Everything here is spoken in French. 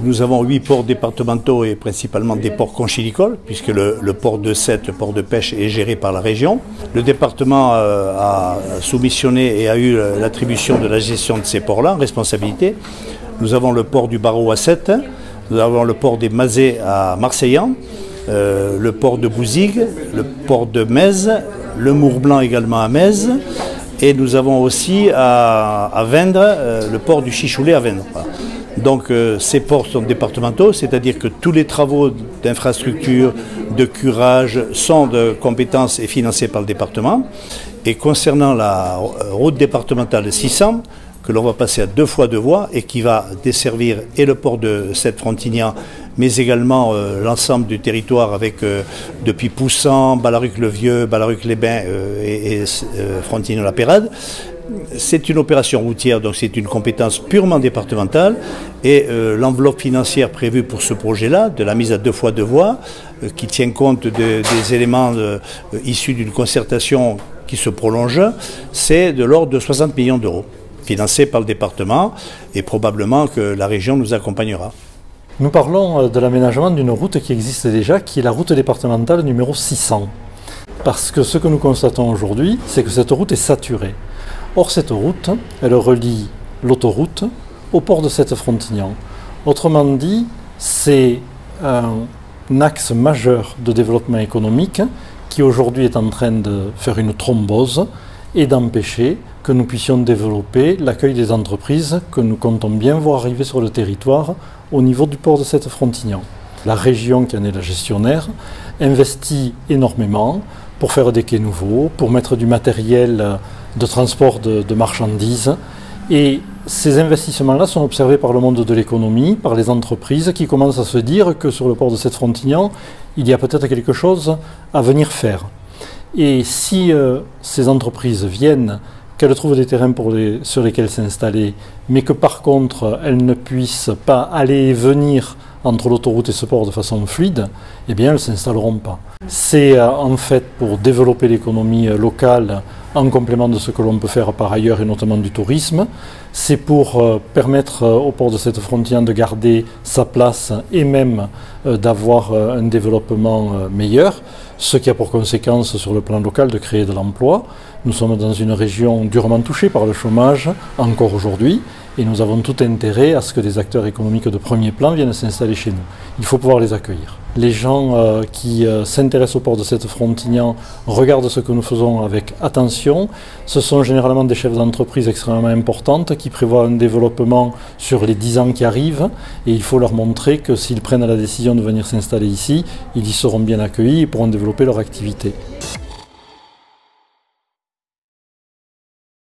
Nous avons 8 ports départementaux et principalement des ports conchylicoles, puisque le port de Sète, le port de pêche, est géré par la région. Le département a soumissionné et a eu l'attribution de la gestion de ces ports-là, en responsabilité. Nous avons le port du Barreau à Sète, nous avons le port des Mazets à Marseillan, le port de Bouzigues, le port de Metz, le Mourblanc également à Metz, et nous avons aussi à Vendre le port du Chichoulet à Vendre. Donc ces ports sont départementaux, c'est-à-dire que tous les travaux d'infrastructure, de curage sont de compétences et financés par le département. Et concernant la route départementale 600, que l'on va passer à 2 fois 2 voies et qui va desservir et le port de Sète-Frontignan, mais également l'ensemble du territoire avec depuis Poussan, Ballaruc-le-Vieux, Ballaruc-les-Bains et Frontignan-la-Pérade. C'est une opération routière, donc c'est une compétence purement départementale et l'enveloppe financière prévue pour ce projet-là, de la mise à 2 fois 2 voies, qui tient compte des éléments issus d'une concertation qui se prolonge, c'est de l'ordre de 60 millions d'euros, financés par le département et probablement que la région nous accompagnera. Nous parlons de l'aménagement d'une route qui existe déjà, qui est la route départementale numéro 600. Parce que ce que nous constatons aujourd'hui, c'est que cette route est saturée. Or, cette route, elle relie l'autoroute au port de Sète-Frontignan. Autrement dit, c'est un axe majeur de développement économique qui aujourd'hui est en train de faire une thrombose et d'empêcher que nous puissions développer l'accueil des entreprises que nous comptons bien voir arriver sur le territoire au niveau du port de Sète-Frontignan. La région, qui en est la gestionnaire, investit énormément pour faire des quais nouveaux, pour mettre du matériel de transport de marchandises. Et ces investissements-là sont observés par le monde de l'économie, par les entreprises qui commencent à se dire que sur le port de Sète-Frontignan, il y a peut-être quelque chose à venir faire. Et si ces entreprises viennent, qu'elles trouvent des terrains sur lesquels s'installer, mais que par contre elles ne puissent pas aller et venir entre l'autoroute et ce port de façon fluide, eh bien elles ne s'installeront pas. C'est en fait pour développer l'économie locale en complément de ce que l'on peut faire par ailleurs et notamment du tourisme. C'est pour permettre au port de Sète-Frontignan de garder sa place et même d'avoir un développement meilleur, ce qui a pour conséquence sur le plan local de créer de l'emploi. Nous sommes dans une région durement touchée par le chômage encore aujourd'hui et nous avons tout intérêt à ce que des acteurs économiques de premier plan viennent s'installer chez nous. Il faut pouvoir les accueillir. Les gens qui s'intéressent au port de Sète-Frontignan regardent ce que nous faisons avec attention. Ce sont généralement des chefs d'entreprise extrêmement importantes qui prévoient un développement sur les 10 ans qui arrivent et il faut leur montrer que s'ils prennent la décision de venir s'installer ici, ils y seront bien accueillis et pourront développer leur activité.